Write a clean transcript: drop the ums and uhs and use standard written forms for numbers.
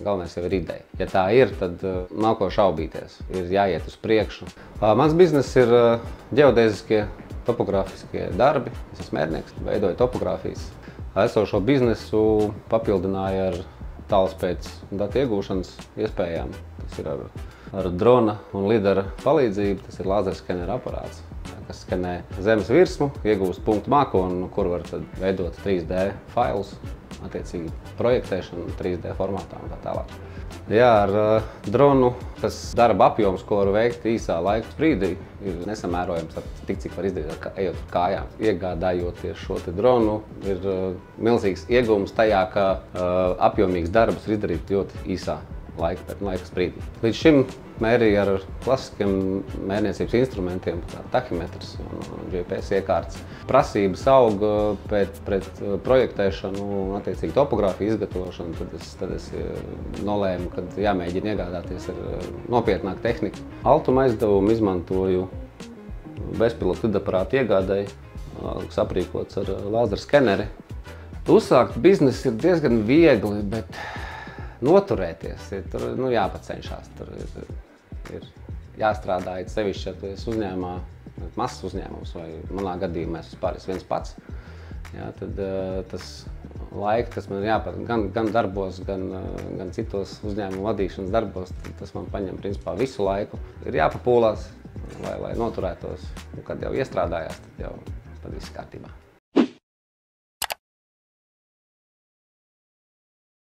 galvenais jau ir ideja. Ja tā ir, tad nav ko šaubīties, ir jāiet uz priekšu. Mans biznes ir ģeodēziskie, topogrāfiskie darbi. Es esmu mērnieks, veidoju topogrāfijas. Esošo biznesu papildināju ar tālspējas datu iegūšanas iespējām. Tas ir ar drona un lidara palīdzību, tas ir laserskenera aparāts, kas skenē zemes virsmu, iegūst punktu mākoni, kur var tad veidot 3D failus, attiecīgi projektēšanu 3D formātā un tā tālāk. Jā, ar dronu tas darba apjoms, ko var veikt īsā laika sprīdī, ir nesamērojams ar tik, cik var izdarīt ejot ar kājām. Iegādājoties šo dronu, ir milzīgs iegūms tajā, ka apjomīgs darbs ir izdarīt ļoti īsā laika sprīdī. Līdz šim mērīju ar klasiskiem mērniecības instrumentiem, kā tahimetrs un GPS iekārtas. Prasības aug pret projektēšanu un attiecīgi topogrāfiju izgatavošanu, tad es nolēmu, ka jāmēģina iegādāties ar nopietnāku tehniku. Altuma aizdevumu izmantoju bezpilotu lidaparātu iegādēji, kas aprīkots ar laserskeneri. Uzsākt biznesu ir diezgan viegli, bet noturēties, tur jāpacenšās, tur ir jāstrādā, sevišķi, ja tu esi uzņēmumā, mazs uzņēmums, vai manā gadījumā es viens pats. Jā, tad tas laika, kas man jāpat gan darbos, gan citos uzņēmumu vadīšanas darbos, tas man paņem principā visu laiku. Ir jāpapūlās, lai noturētos, un kad jau iestrādājās, tad viss kārtībā.